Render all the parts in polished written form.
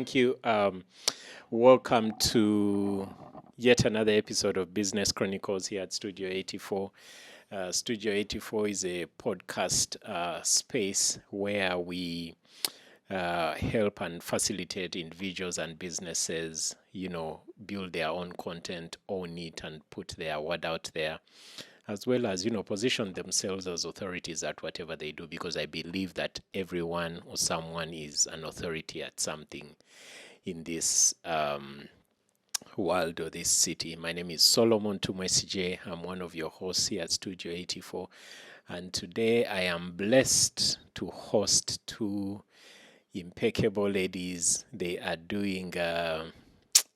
Thank you. Welcome to yet another episode of Business Chronicles here at Studio 84. Studio 84 is a podcast space where we help and facilitate individuals and businesses, build their own content, own it, and put their word out there, as well as, position themselves as authorities at whatever they do, because I believe that everyone or someone is an authority at something in this world or this city. My name is Solomon Tumwesije. I'm one of your hosts here at Studio 84. And today I am blessed to host two impeccable ladies. They are doing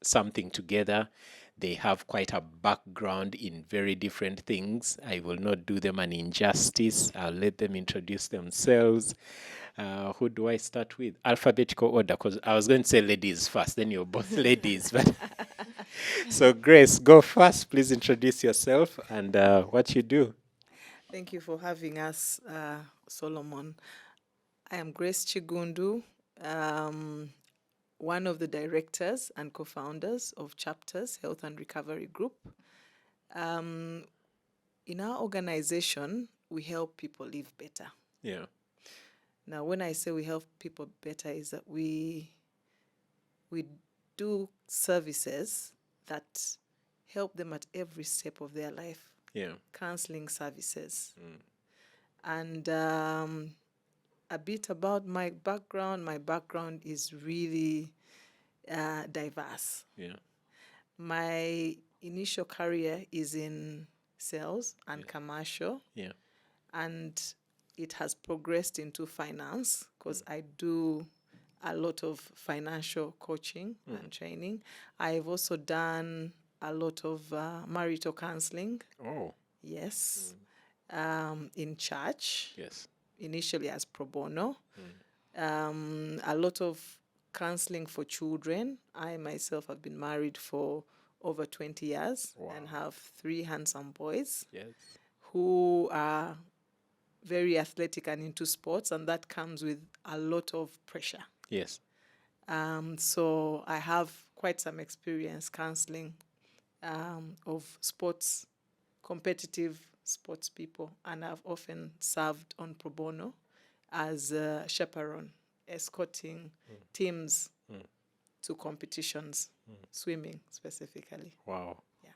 something together. They have quite a background in very different things. I will not do them an injustice. I'll let them introduce themselves. Who do I start with? Alphabetical order, because I was going to say ladies first, then you're both ladies. But so, Grace, go first. Please introduce yourself and what you do. Thank you for having us, Solomon. I am Grace Chigundu, one of the directors and co-founders of Chapters Health and Recovery Group. In our organization, we help people live better. Yeah. Now, when I say we help people better, is that we do services that help them at every step of their life. Yeah. Counseling services. And a bit about my background. My background is really diverse. Yeah. My initial career is in sales and commercial. Yeah. And it has progressed into finance because I do a lot of financial coaching and training. I've also done a lot of marital counseling. Oh. Yes. In church. Yes. Initially as pro bono. A lot of counseling for children. I myself have been married for over 20 years and have 3 handsome boys who are very athletic and into sports, and that comes with a lot of pressure. Yes. So I have quite some experience counseling of sports, competitive sports people, and I've often served on pro bono as a chaperone, escorting teams to competitions, swimming specifically. Wow. Yeah.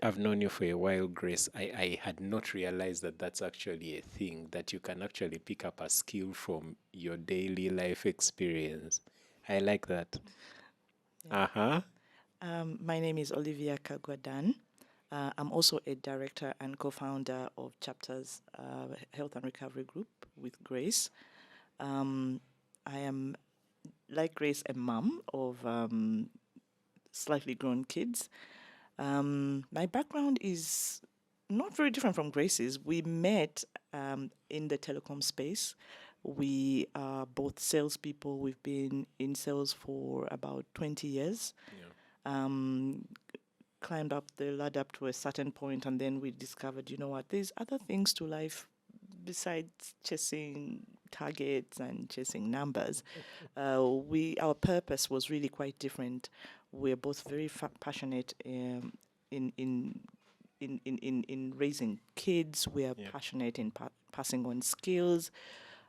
I've known you for a while, Grace. I had not realized that that's actually a thing, that you can actually pick up a skill from your daily life experience. I like that. Uh-huh. My name is Olivia Kagwadan. I'm also a director and co-founder of Chapters Health and Recovery Group with Grace. I am, like Grace, a mom of slightly grown kids. My background is not very different from Grace's. We met in the telecom space. We are both salespeople. We've been in sales for about 20 years. Climbed up the ladder up to a certain point, and then we discovered, there's other things to life besides chasing targets and chasing numbers. Our purpose was really quite different. We're both very passionate in raising kids. We are passionate in passing on skills.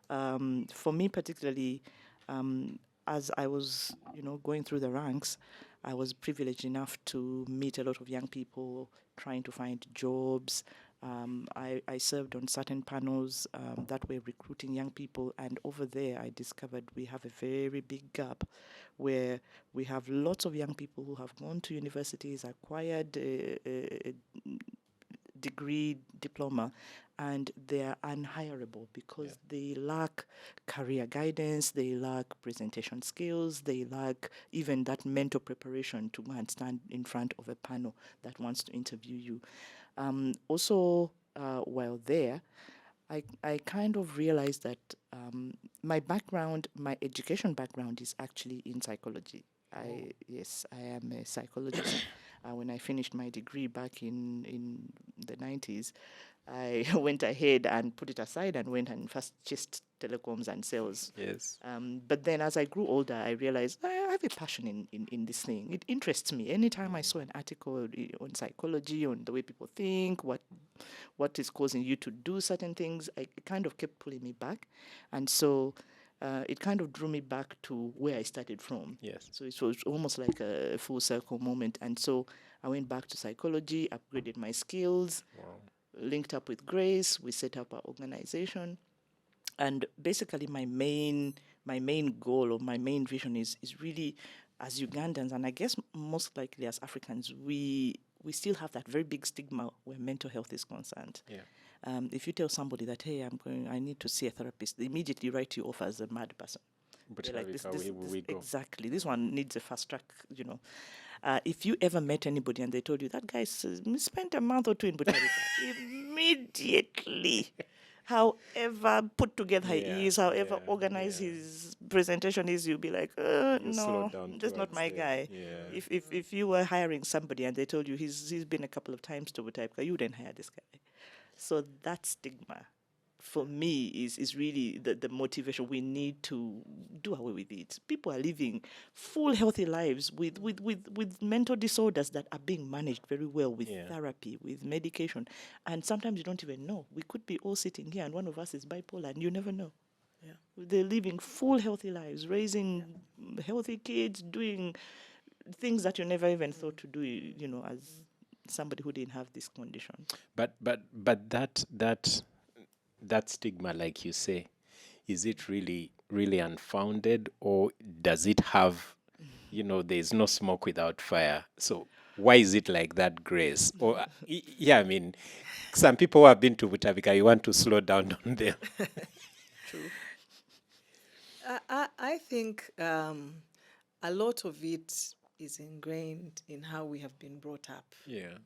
For me particularly, as I was, going through the ranks, I was privileged enough to meet a lot of young people trying to find jobs. I served on certain panels that were recruiting young people, and over there I discovered we have a very big gap where we have lots of young people who have gone to universities, acquired a degree, diploma, and they are unhireable because they lack career guidance, they lack presentation skills, they lack even that mental preparation to go and stand in front of a panel that wants to interview you. Also, while there, I kind of realized that my education background is actually in psychology. I am a psychologist. When I finished my degree back in the 90s, I went ahead and put it aside and went and first just telecoms and sales. Yes. But then as I grew older, I realized I have a passion in this thing. It interests me. Anytime I saw an article on psychology, on the way people think, what is causing you to do certain things, it kind of kept pulling me back. And so it kind of drew me back to where I started from. Yes. So it was almost like a full circle moment. And so I went back to psychology, upgraded my skills, linked up with Grace. We set up our organization. And basically my main goal or my main vision is really, as Ugandans, and I guess most likely as Africans, we still have that very big stigma where mental health is concerned. Yeah. If you tell somebody that, hey, I need to see a therapist, they immediately write you off as a mad person. But They're like, this, we go. exactly, this one needs a fast track, if you ever met anybody and they told you that guy spent a month or two in Butarica, immediately, however put together he is, however organized his presentation is, you'll be like, no, that's not my guy. Yeah. If you were hiring somebody and they told you he's been a couple of times to Butarica, you wouldn't hire this guy. So that stigma, for me, is really the motivation. We need to do away with it. People are living full, healthy lives with mental disorders that are being managed very well with therapy, with medication. And sometimes you don't even know. We could be all sitting here and one of us is bipolar and you never know. Yeah. They're living full, healthy lives, raising healthy kids, doing things that you never even thought to do, as somebody who didn't have this condition. But that stigma, like you say, is it really unfounded, or does it have, there's no smoke without fire? So why is it like that, Grace? Or I mean, some people who have been to Butavika, you want to slow down on them. True. I think a lot of it is ingrained in how we have been brought up. Yeah.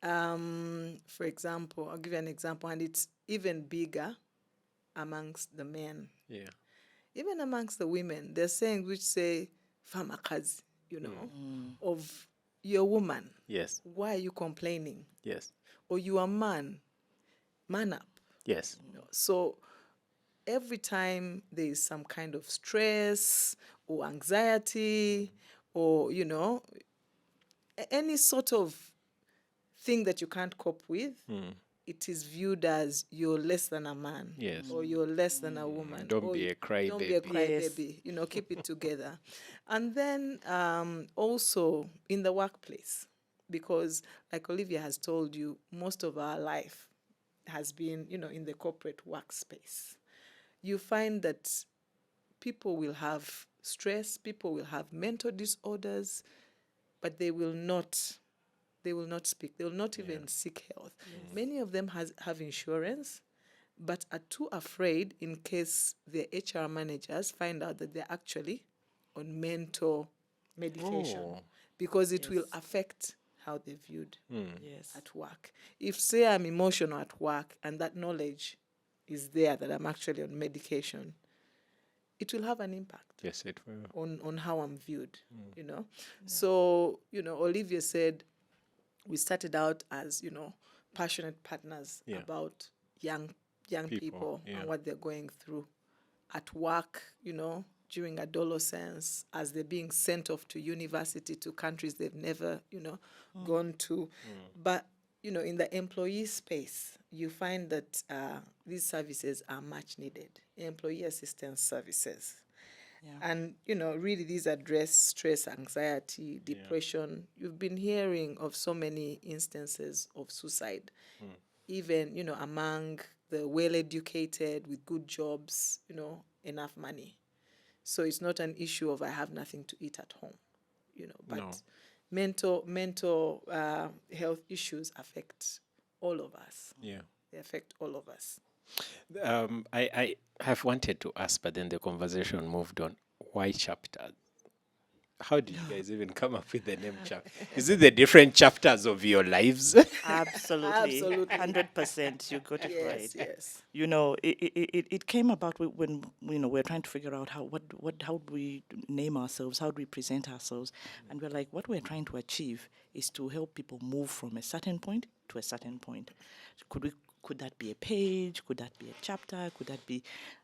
For example, I'll give you an example, and it's even bigger amongst the men. Yeah. Even amongst the women, there's sayings which say, "Famakazi," of your woman. Yes. Why are you complaining? Yes. Or you are man up. Yes. So every time there is some kind of stress or anxiety or, any sort of thing that you can't cope with, it is viewed as you're less than a man. Yes. Or you're less than a woman. Don't be a crybaby. Don't be a crybaby. Keep it together. And then also in the workplace, because like Olivia has told you, most of our life has been, in the corporate workspace. You find that people will have stress, people will have mental disorders, but they will not speak. They will not even seek help. Many of them have insurance, but are too afraid in case their HR managers find out that they're actually on mental medication, because it will affect how they're viewed at work. If, say, I'm emotional at work and that knowledge is there that I'm actually on medication, it will have an impact. Yes, it will. On how I'm viewed, So, Olivia said we started out as, passionate partners about young people and what they're going through at work, during adolescence, as they're being sent off to university, to countries they've never, gone to. But, in the employee space, you find that these services are much needed, employee assistance services. Yeah. And, really these address stress, anxiety, depression. You've been hearing of so many instances of suicide, even, among the well-educated with good jobs, enough money. So it's not an issue of I have nothing to eat at home, but mental health issues affect all of us. Yeah. They affect all of us. I have wanted to ask, but then the conversation moved on. Why chapters? How did you guys even come up with the name chapter? Is it the different chapters of your lives? Absolutely. 100%. You got it right. Yes. It came about when we're trying to figure out how do we name ourselves, how do we present ourselves, and we're like, what we're trying to achieve is to help people move from a certain point to a certain point. Could Could that be a page? Could that be a chapter? Could that be?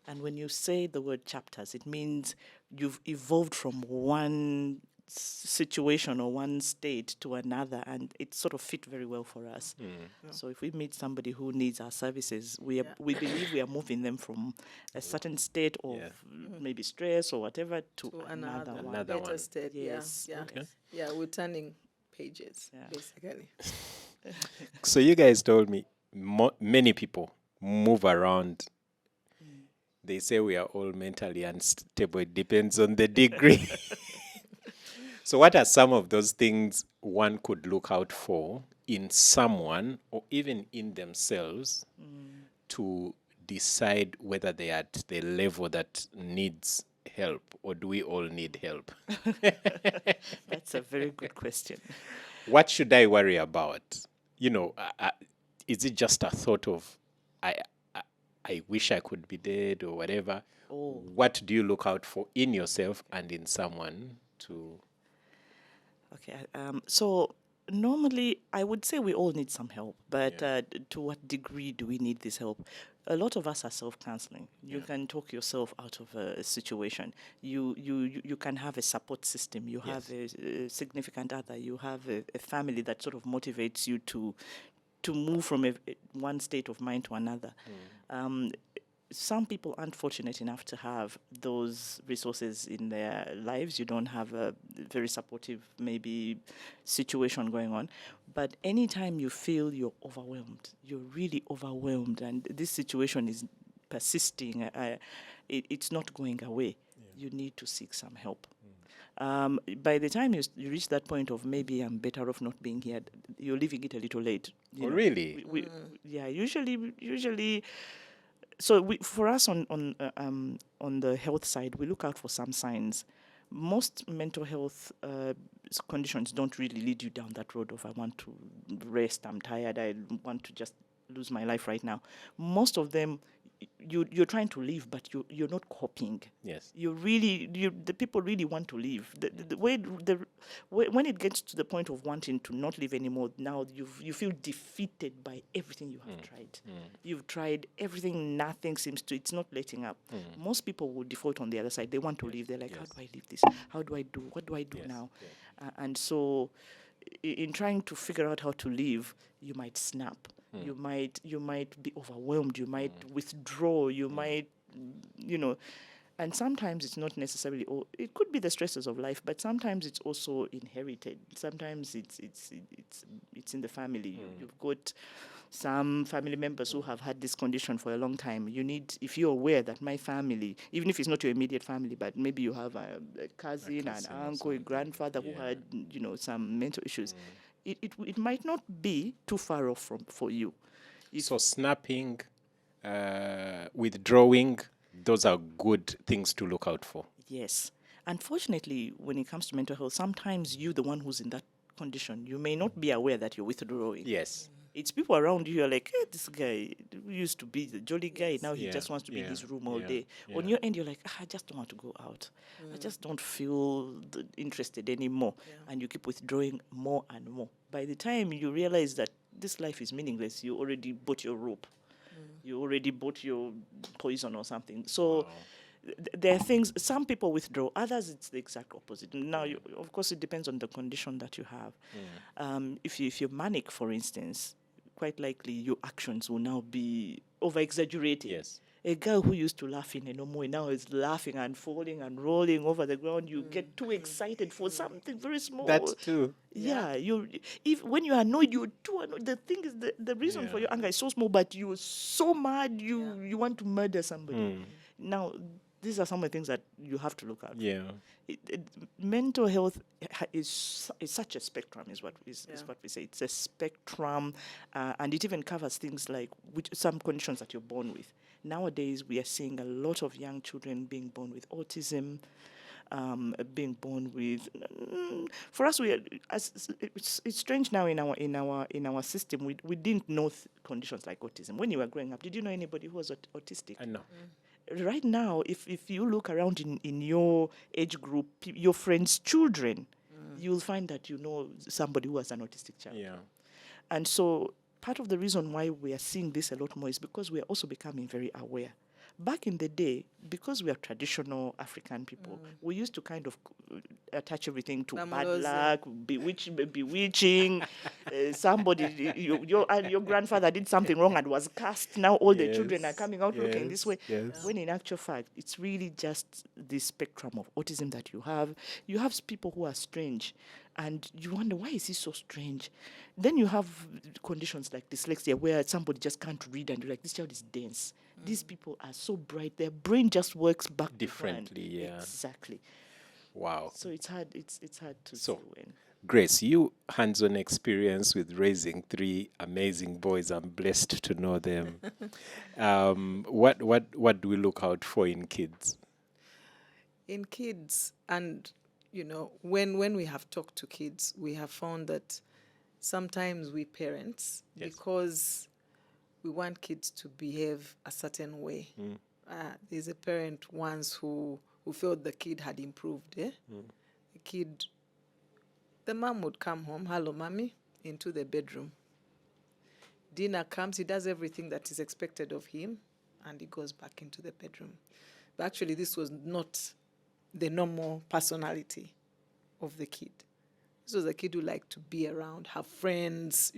And when you say the word chapters, it means you've evolved from one situation or one state to another, and it sort of fit very well for us. So if we meet somebody who needs our services, we believe we are moving them from a certain state of maybe stress or whatever to another one. Another better one. state. Yes. Yeah. Okay. Yeah, we're turning pages, Yeah. basically. So you guys told me many people move around. They say we are all mentally unstable. It depends on the degree. So what are some of those things one could look out for in someone or even in themselves to decide whether they are at the level that needs help, or do we all need help? That's a very good question. What should I worry about? Is it just a thought of I, I wish I could be dead or whatever? Oh. What do you look out for in yourself and in someone to? Okay. So normally, I would say we all need some help, but Yeah. to what degree do we need this help? A lot of us are self-counseling. You can talk yourself out of a situation. You can have a support system. You have a significant other. You have a family that sort of motivates you to move from one state of mind to another. Some people aren't fortunate enough to have those resources in their lives. You don't have a very supportive, maybe, situation going on. But anytime you feel you're overwhelmed, you're really overwhelmed, and this situation is persisting, it's not going away, you need to seek some help. By the time you reach that point of maybe I'm better off not being here, you're leaving it a little late. Oh, really? Yeah, usually. So for us on the health side, we look out for some signs. Most mental health conditions don't really lead you down that road of I want to rest, I'm tired, I want to just lose my life right now. Most of them, you're trying to live, but you're not coping. Yes. The people really want to live. When it gets to the point of wanting to not live anymore, now you feel defeated by everything you have tried. You've tried everything, nothing seems to. It's not letting up. Most people will default on the other side. They want to live. They're like, how do I live this? How do I do? What do I do now? And so, in trying to figure out how to live, you might snap. You might be overwhelmed. You might withdraw. You might, and sometimes it's not necessarily. It could be the stresses of life, but sometimes it's also inherited. Sometimes it's in the family. You've got some family members who have had this condition for a long time. If you're aware that my family, even if it's not your immediate family, but maybe you have a cousin, an uncle, a grandfather who had, some mental issues, it might not be too far off for you. So snapping, withdrawing, those are good things to look out for. Yes. Unfortunately, when it comes to mental health, sometimes you, the one who's in that condition, you may not be aware that you're withdrawing. Yes. It's people around you who are like, hey, this guy used to be the jolly guy. Now he just wants to be in his room all day. On your end, you're like, I just don't want to go out. I just don't feel interested anymore. And you keep withdrawing more and more. By the time you realize that this life is meaningless, you already bought your rope. You already bought your poison or something. So there are things, some people withdraw, others it's the exact opposite. Now, of course, it depends on the condition that you have. If you're manic, for instance, quite likely your actions will now be over-exaggerated. Yes. A girl who used to laugh in a normal way now is laughing and falling and rolling over the ground. You get too excited for something very small. That too. Yeah, when you're annoyed, you're too annoyed. The thing is, the reason for your anger is so small, but you're so mad, you want to murder somebody. Now, these are some of the things that you have to look at. Yeah. Mental health is such a spectrum, is what we say. It's a spectrum, and it even covers things like some conditions that you're born with. Nowadays, we are seeing a lot of young children being born with autism, being born with. For us, it's strange now in our system. We didn't know conditions like autism when you were growing up. Did you know anybody who was autistic? I know. Right now, if you look around in your age group, your friends' children, you'll find that you know somebody who has an autistic child. Yeah. And so part of the reason why we are seeing this a lot more is because we are also becoming very aware. Back in the day, because we are traditional African people, we used to kind of attach everything to bad Vamos, luck, bewitching. Somebody, your grandfather did something wrong and was cast. Now all the children are coming out looking this way. Yes. When in actual fact, it's really just the spectrum of autism that you have. You have people who are strange, and you wonder, why is he so strange? Then you have conditions like dyslexia where somebody just can't read and you're like, this child is dense. These people are so bright. Their brain just works back Differently, to front. yeah. Exactly. Wow. So it's hard. It's hard to So, say when. Grace, you hands-on experience with raising three amazing boys. I'm blessed to know them. What do we look out for in kids? In kids, and when we have talked to kids, we have found that sometimes we parents, Yes. because we want kids to behave a certain way. There's a parent once who felt the kid had improved. The mom would come home, hello, mommy, into the bedroom. Dinner comes, he does everything that is expected of him, and he goes back into the bedroom. But actually, this was not the normal personality of the kid. This was a kid who liked to be around, have friends,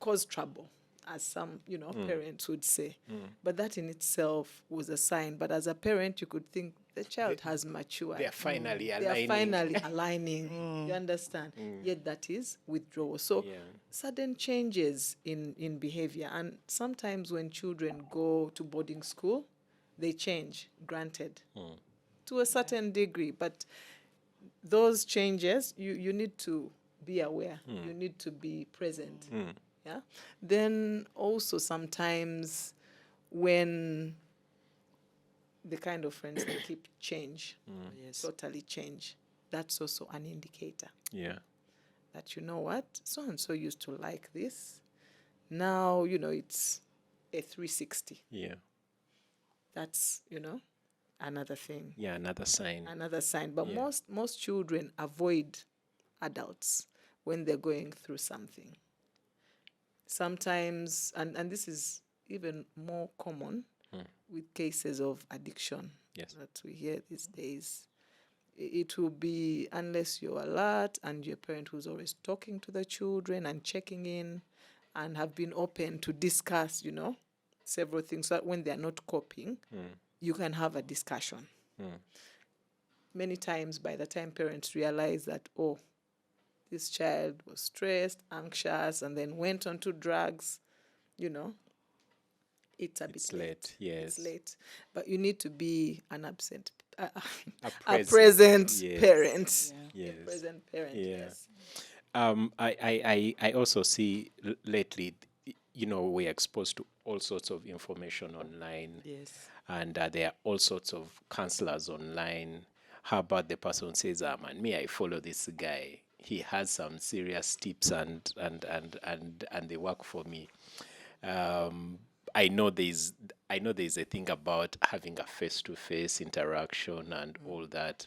cause trouble, as some, parents would say. But that in itself was a sign. But as a parent, you could think the child has matured. They're finally They aligning. are finally aligning. You understand? Yet that is withdrawal. So sudden changes in behavior. And sometimes when children go to boarding school, they change, granted, to a certain degree. But those changes, you need to be aware. You need to be present. Yeah. Then also sometimes when the kind of friends they keep change, totally change, that's also an indicator. Yeah. That you know what, so and so used to like this. Now it's a 360. Yeah. That's another thing. Yeah, another sign. Another sign. But Yeah. most children avoid adults when they're going through something. Sometimes, and this is even more common with cases of addiction that we hear these days. It will be, unless you're alert and you're a parent who's always talking to the children and checking in and have been open to discuss, several things, so that when they're not coping, you can have a discussion. Many times, by the time parents realize that, this child was stressed, anxious, and then went on to drugs, it's a bit late. Yes. It's late. But you need to be an absent, a present. present Yes. parent. Yes. A present parent, Yeah. yes. I also see lately, we're exposed to all sorts of information online. Yes. And there are all sorts of counselors online. How about the person says, man, I follow this guy. He has some serious tips and they work for me. I know there's a thing about having a face-to-face interaction and all that.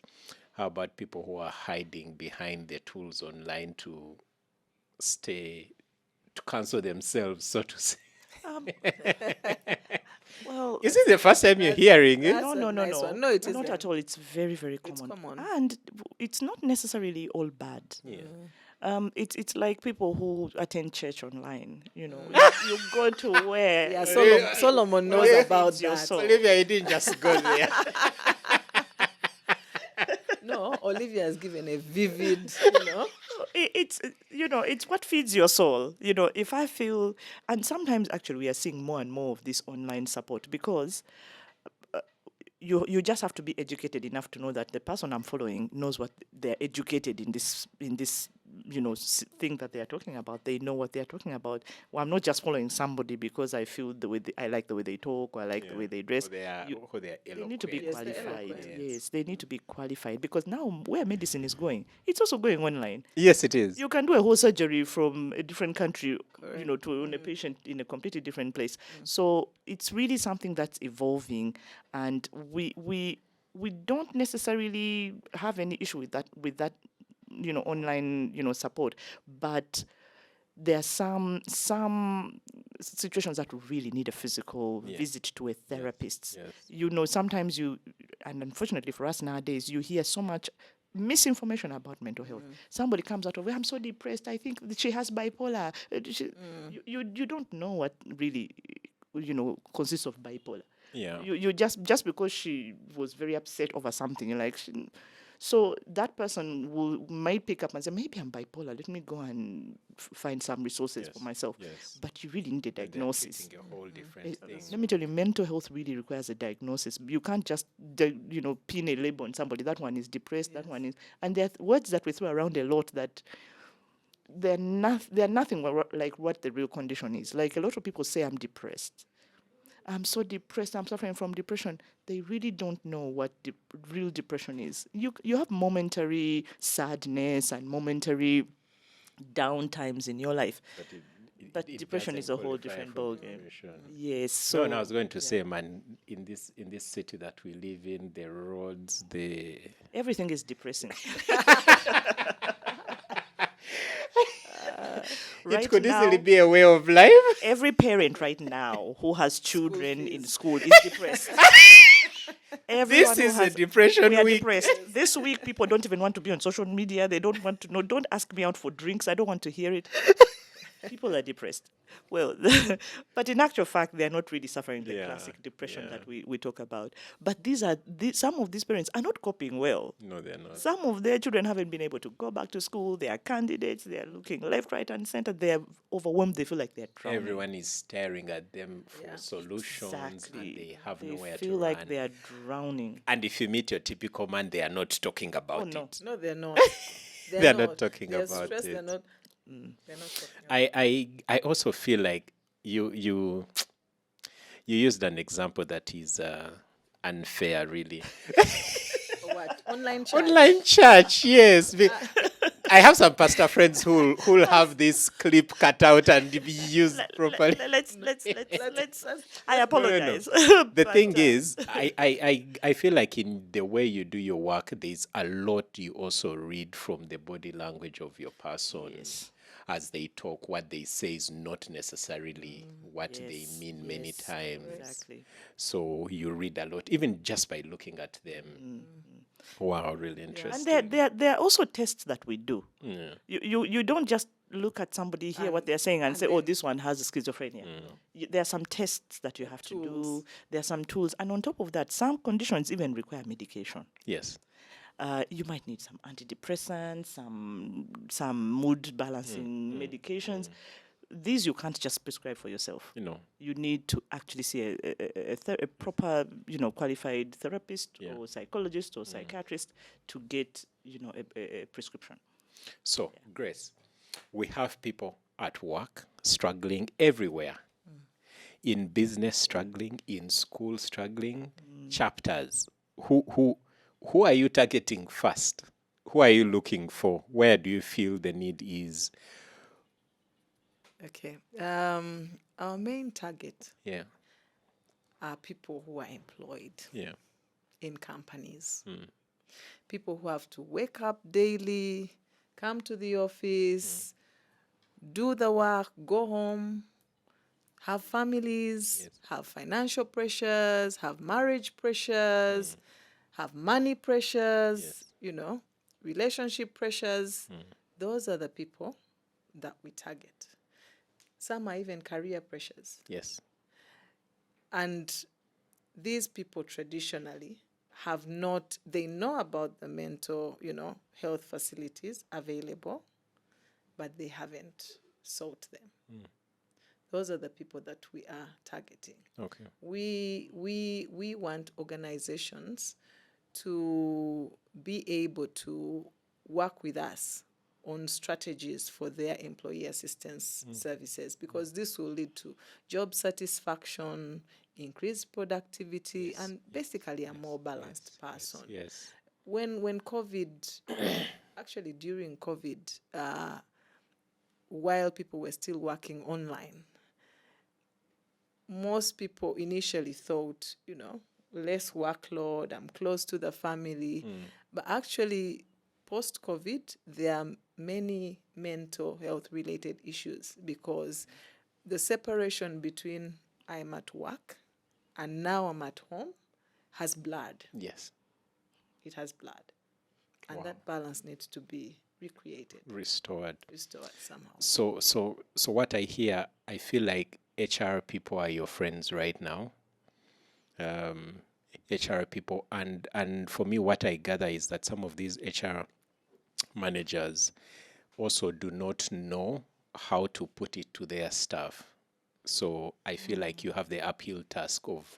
How about people who are hiding behind the tools online to counsel themselves, so to say? Well, Is it the first time you're hearing it? That's no, a no, no, nice no. one. No, it not isn't. at all. It's very, very common. common. And it's not necessarily all bad. Yeah. It's like people who attend church online. You go to where Yeah, Solomon knows about your that. soul. Olivia, you didn't just go there. No, Olivia has given a vivid, It's what feeds your soul. If I feel, and sometimes actually we are seeing more and more of this online support because you just have to be educated enough to know that the person I'm following knows what they're educated in this thing that they are talking about. They know what they are talking about. Well, I'm not just following somebody because I feel I like the way they talk or I like the way they dress. They Need to be Yes, they're qualified. eloquent. Yes, they need to be qualified because now where medicine is going, it's also going online. Yes, it is. You can do a whole surgery from a different country, to a patient in a completely different place. So it's really something that's evolving, and we don't necessarily have any issue with that online support, but there are some situations that really need a physical visit to a therapist. Yes. You know, sometimes and unfortunately for us nowadays, you hear so much misinformation about mental health. Somebody comes out of, I'm so depressed, I think that she has bipolar. You don't know what really, consists of bipolar. Yeah. You just because she was very upset over something, like so that person might pick up and say, maybe I'm bipolar, let me go and find some resources for myself. Yes. But you really need a diagnosis. A whole different thing. Let me tell you, mental health really requires a diagnosis. You can't just pin a label on somebody. That one is depressed, that one is, and there are words that we throw around a lot that they're nothing like what the real condition is. Like, a lot of people say, I'm depressed, I'm so depressed, I'm suffering from depression. They really don't know what real depression is. You have momentary sadness and momentary down times in your life. But depression is a whole different ballgame. Yes. So no, I was going to say, man, in this city that we live in, the roads, everything is depressing. It could easily be a way of life. Every parent right now who has children in school is depressed. This is a depression we are week. Depressed. This week, people don't even want to be on social media. They don't want to know. Don't ask me out for drinks. I don't want to hear it. People are depressed. Well, but in actual fact, they're not really suffering the classic depression that we talk about. But some of these parents are not coping well. No, they're not. Some of their children haven't been able to go back to school. They are candidates. They are looking left, right, and center. They are overwhelmed. They feel like they're drowning. Everyone is staring at them for solutions, and they have nowhere to run. They feel like they are drowning. And if you meet your typical man, they are not talking about it. No, they're not. They're not talking about stressed, it. They're not talking about I also feel like you used an example that is unfair, really. what? Online chat. Online church, yes. I have some pastor friends who'll have this clip cut out and be used properly. Let's. I apologize. The thing is, I feel like in the way you do your work, there's a lot you also read from the body language of your person. Yes. As they talk, what they say is not necessarily what they mean many times. Exactly. So you read a lot, even just by looking at them. Wow, really interesting. And there are also tests that we do. Yeah. You don't just look at somebody, hear what they're saying, and say, oh, this one has schizophrenia. There are some tests that you have to do. There are some tools. And on top of that, some conditions even require medication. Yes. You might need some antidepressants, some mood balancing medications. These you can't just prescribe for yourself. You need to actually see a proper, qualified therapist or psychologist or psychiatrist to get, a prescription. So, Grace, we have people at work struggling everywhere. In business struggling, in school struggling, chapters. Who are you targeting first? Who are you looking for? Where do you feel the need is? Okay. Our main target Yeah. are people who are employed Yeah. in companies. People who have to wake up daily, come to the office, do the work, go home, have families, have financial pressures, have marriage pressures, have money pressures, relationship pressures. Those are the people that we target. Some are even career pressures. Yes. And these people traditionally they know about the mental, health facilities available, but they haven't sought them. Those are the people that we are targeting. Okay. We want organizations to be able to work with us on strategies for their employee assistance services, because this will lead to job satisfaction, increased productivity, and basically a more balanced person. Yes. When COVID, actually during COVID, while people were still working online, most people initially thought, less workload, I'm close to the family. But actually, post-COVID, there are many mental health related issues because the separation between I'm at work and now I'm at home has blurred. Yes. It has blurred. And Wow. that balance needs to be recreated, Restored. somehow. So what I hear, I feel like HR people are your friends right now. HR people, and for me, what I gather is that some of these HR managers also do not know how to put it to their staff. So I feel like you have the uphill task of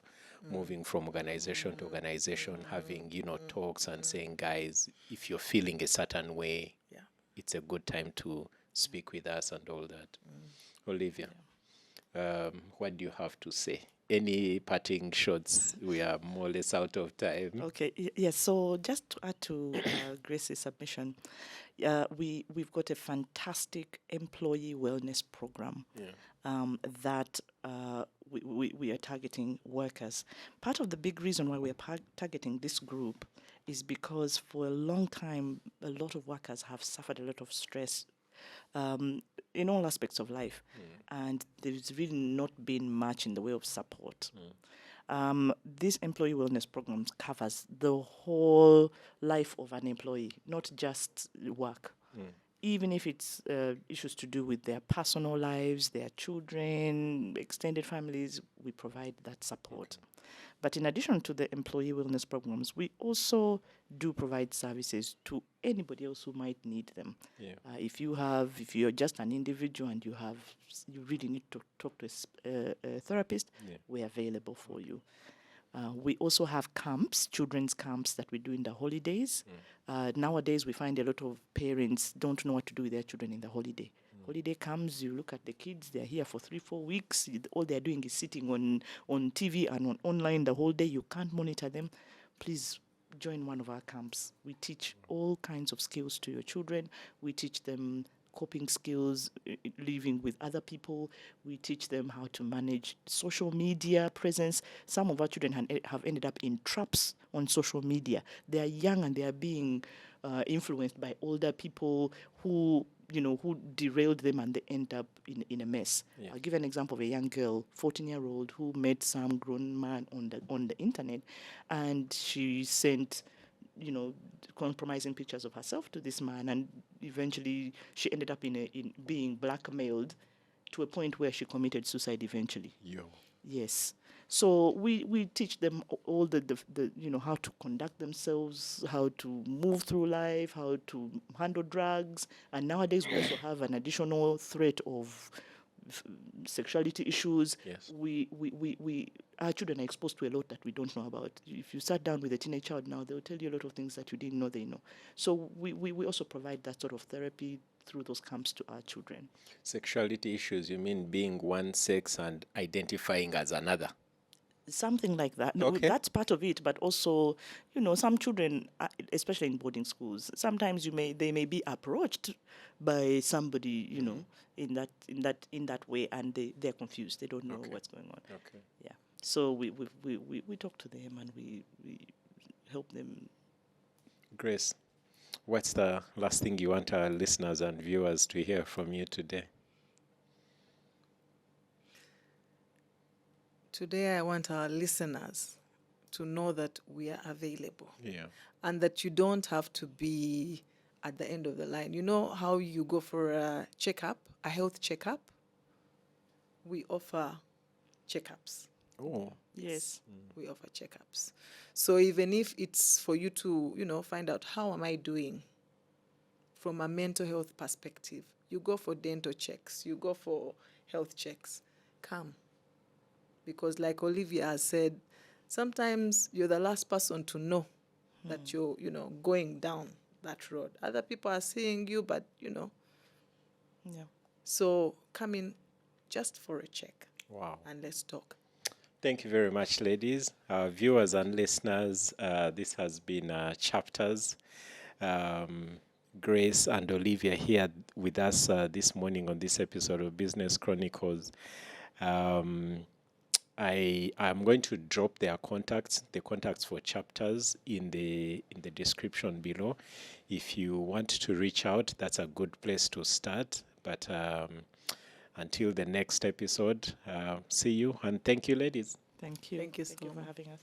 moving from organization to organization, having, talks and saying, guys, if you're feeling a certain way, Yeah. it's a good time to speak with us and all that. Olivia, what do you have to say? Any parting shots? We are more or less out of time. Okay, yes. So just to add to Grace's submission, we've got a fantastic employee wellness program that we are targeting workers. Part of the big reason why we are targeting this group is because for a long time, a lot of workers have suffered a lot of stress in all aspects of life, and there's really not been much in the way of support. This employee wellness program covers the whole life of an employee, not just work. Even if it's issues to do with their personal lives, their children, extended families, we provide that support. But in addition to the employee wellness programs, we also do provide services to anybody else who might need them. Yeah. If you're just an individual and you really need to talk to a therapist, we're available for you. We also have camps, children's camps that we do in the holidays. Nowadays, we find a lot of parents don't know what to do with their children in the holiday. Holiday comes, you look at the kids, they're here for 3-4 weeks. All they're doing is sitting on TV and online the whole day. You can't monitor them. Please join one of our camps. We teach all kinds of skills to your children. We teach them coping skills, living with other people. We teach them how to manage social media presence. Some of our children have ended up in traps on social media. They are young and they are being influenced by older people who derailed them, and they end up in a mess. Yeah. I'll give an example of a young girl, 14-year-old, who met some grown man on the internet, and she sent compromising pictures of herself to this man, and eventually she ended up in being blackmailed to a point where she committed suicide eventually. Yo. Yes. So we teach them all the how to conduct themselves, how to move through life, how to handle drugs, and nowadays we also have an additional threat of sexuality issues. Yes. Our children are exposed to a lot that we don't know about. If you sat down with a teenage child now, they'll tell you a lot of things that you didn't know they know. So we also provide that sort of therapy through those camps to our children. Sexuality issues, you mean being one sex and identifying as another? Something like that. No, Okay. that's part of it, but also, some children, especially in boarding schools, sometimes they may be approached by somebody, in that way, and they're confused. They don't know what's going on. Okay. Yeah. So we talk to them and we help them. Grace, what's the last thing you want our listeners and viewers to hear from you today? Today, I want our listeners to know that we are available. Yeah. And that you don't have to be at the end of the line. You know how you go for a checkup, a health checkup? We offer checkups. Oh. Yes. We offer checkups. So even if it's for you to, find out how am I doing from a mental health perspective, you go for dental checks, you go for health checks, come. Because like Olivia has said, sometimes you're the last person to know that you're, going down that road. Other people are seeing you, but, Yeah. So come in just for a check. Wow. And let's talk. Thank you very much, ladies. Viewers and listeners, this has been Chapters. Grace and Olivia here with us this morning on this episode of Business Chronicles. I am going to drop their contacts, the contacts for chapters in the description below. If you want to reach out, that's a good place to start. But until the next episode, see you and thank you, ladies. Thank you. Thank you so Thank you for much. having us.